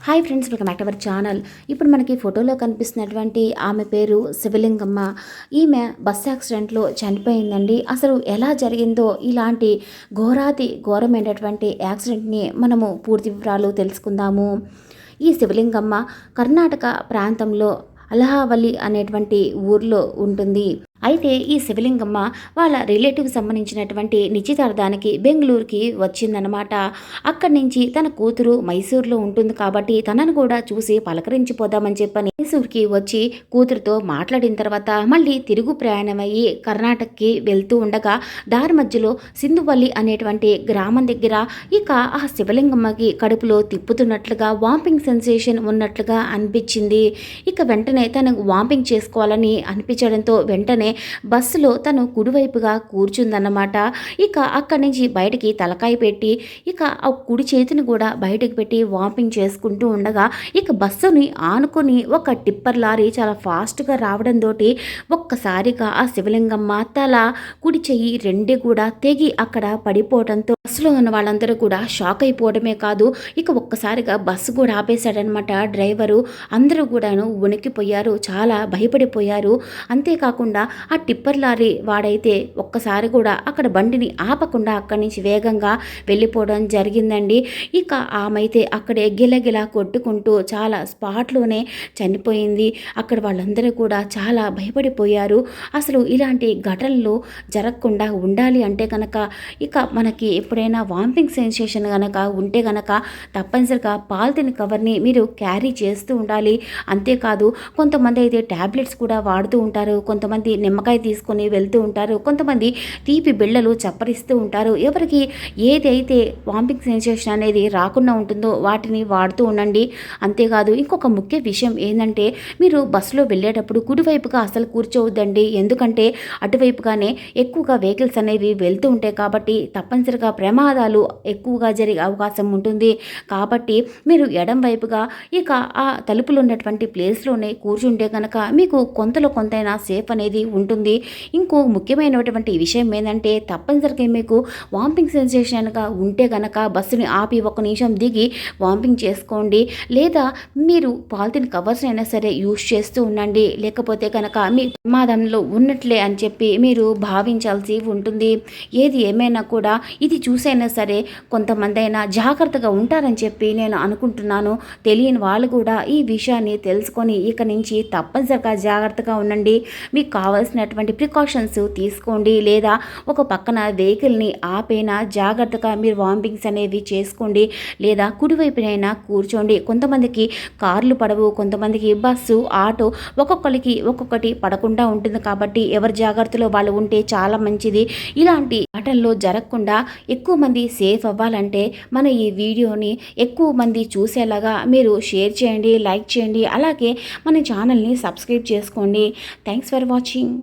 Hi friends, welcome back to our channel. ఇప్పుడు మనకి ఫోటోలో కనిపిస్తున్నటువంటి ఆమె పేరు శివలింగమ్మ. ఈమె బస్ యాక్సిడెంట్లో చనిపోయిందండి. అసలు ఎలా జరిగిందో ఇలాంటి ఘోరమైనటువంటి యాక్సిడెంట్ని మనము పూర్తి వివరాలు తెలుసుకుందాము. ఈ శివలింగమ్మ కర్ణాటక ప్రాంతంలో అలహావల్లి అనేటువంటి ఊర్లో ఉంటుంది. అయితే ఈ శివలింగమ్మ వాళ్ళ రిలేటివ్ సంబంధించినటువంటి నిశ్చితార్థానికి బెంగళూరుకి వచ్చిందనమాట. అక్కడి నుంచి తన కూతురు మైసూర్లో ఉంటుంది కాబట్టి తనను కూడా చూసి పలకరించిపోదామని చెప్పని మైసూర్కి వచ్చి కూతురుతో మాట్లాడిన తర్వాత మళ్ళీ తిరుగు ప్రయాణమయ్యి కర్ణాటకకి వెళ్తూ ఉండగా దారి మధ్యలో సింధువల్లి అనేటువంటి గ్రామం దగ్గర ఇక ఆ శివలింగమ్మకి కడుపులో తిప్పుతున్నట్లుగా వాంపింగ్ సెన్సేషన్ ఉన్నట్లుగా అనిపించింది. ఇక వెంటనే తను వాంపింగ్ చేసుకోవాలని అనిపించడంతో వెంటనే బస్సులో తను కుడివైపుగా కూర్చుందన్నమాట. ఇక అక్కడి నుంచి బయటికి తలకాయ పెట్టి ఇక ఆ కుడి చేతిని కూడా బయటకు పెట్టి వాంపింగ్ చేసుకుంటూ ఉండగా ఇక బస్సుని ఆనుకొని ఒక టిప్పర్ లారీ చాలా ఫాస్ట్గా రావడంతో ఒక్కసారిగా ఆ శివలింగమ్మ తల కుడి చెయ్యి రెండే కూడా తెగి అక్కడ పడిపోవడంతో బస్సులో ఉన్న వాళ్ళందరూ కూడా షాక్ అయిపోవడమే కాదు, ఇక ఒక్కసారిగా బస్సు కూడా ఆపేశాడనమాట డ్రైవరు. అందరూ కూడాను వణికిపోయారు, చాలా భయపడిపోయారు. అంతేకాకుండా ఆ టిప్పర్ లారీ వాడైతే ఒక్కసారి కూడా అక్కడ బండిని ఆపకుండా అక్కడి నుంచి వేగంగా వెళ్ళిపోవడం జరిగిందండి. ఇక ఆమె అయితే అక్కడే గిలగిలా కొట్టుకుంటూ చాలా స్పాట్లోనే చనిపోయింది. అక్కడ వాళ్ళందరూ కూడా చాలా భయపడిపోయారు. అసలు ఇలాంటి ఘటనలు జరగకుండా ఉండాలి అంటే కనుక ఇక మనకి ఎప్పుడైనా వామిటింగ్ సెన్సేషన్ కనుక ఉంటే కనుక తప్పనిసరిగా పాలిథిన్ కవర్ని మీరు క్యారీ చేస్తూ ఉండాలి. అంతేకాదు కొంతమంది అయితే ట్యాబ్లెట్స్ కూడా వాడుతూ ఉంటారు, కొంతమంది నిమ్మకాయ తీసుకొని వెళ్తూ ఉంటారు, కొంతమంది తీపి బిళ్ళలు చప్పరిస్తూ ఉంటారు. ఎవరికి ఏదైతే వామిటింగ్ సెన్సేషన్ అనేది రాకుండా ఉంటుందో వాటిని వాడుతూ ఉండండి. అంతేకాదు ఇంకొక ముఖ్య విషయం ఏంటంటే మీరు బస్సులో వెళ్ళేటప్పుడు కుడివైపుగా అసలు కూర్చోవద్దండి. ఎందుకంటే అటువైపుగానే ఎక్కువగా వెహికల్స్ అనేవి వెళ్తూ ఉంటాయి కాబట్టి తప్పనిసరిగా ప్రమాదాలు ఎక్కువగా జరిగే అవకాశం ఉంటుంది. కాబట్టి మీరు ఎడం వైపుగా ఇక ఆ తలుపులు ఉన్నటువంటి ప్లేస్లోనే కూర్చుంటే కనుక మీకు కొంతలో కొంతైనా సేఫ్ అనేది ఉంటుంది. ఇంకో ముఖ్యమైనటువంటి విషయం ఏంటంటే తప్పనిసరిగా మీకు వామిటింగ్ సెన్సేషన్గా ఉంటే కనుక బస్సుని ఆపి ఒక నిమిషం దిగి వామిటింగ్ చేసుకోండి, లేదా మీరు పాలిథిన్ కవర్స్ అయినా సరే యూజ్ చేస్తూ ఉండండి. లేకపోతే కనుక మీ ప్రమాదంలో ఉన్నట్లే అని చెప్పి మీరు భావించాల్సి ఉంటుంది. ఏది ఏమైనా కూడా ఇది చూసైనా సరే కొంతమంది అయినా జాగ్రత్తగా ఉంటారని చెప్పి నేను అనుకుంటున్నాను. తెలియని వాళ్ళు కూడా ఈ విషయాన్ని తెలుసుకొని ఇక నుంచి తప్పనిసరిగా జాగ్రత్తగా ఉండండి. మీకు కావాల్సినటువంటి ప్రికాషన్స్ తీసుకోండి, లేదా ఒక పక్కన వెహికల్ని ఆపైనా జాగ్రత్తగా మీరు వామిటింగ్స్ అనేవి చేసుకోండి, లేదా కుడివైపునైనా కూర్చోండి. కొంతమందికి కార్లు పడవు, కొంతమందికి బస్సు ఆటో ఒక్కొక్కరికి ఒక్కొక్కటి పడకుండా ఉంటుంది కాబట్టి ఎవరి జాగ్రత్తలో వాళ్ళు ఉంటే చాలా మంచిది. ఇలాంటి ఘటనలు జరగకుండా ఎక్కువ మంది సేఫ్ అవ్వాలంటే మన ఈ వీడియోని ఎక్కువ మంది చూసేలాగా మీరు షేర్ చేయండి, లైక్ చేయండి, అలాగే మన ఛానల్ని సబ్స్క్రైబ్ చేసుకోండి. Thanks for watching.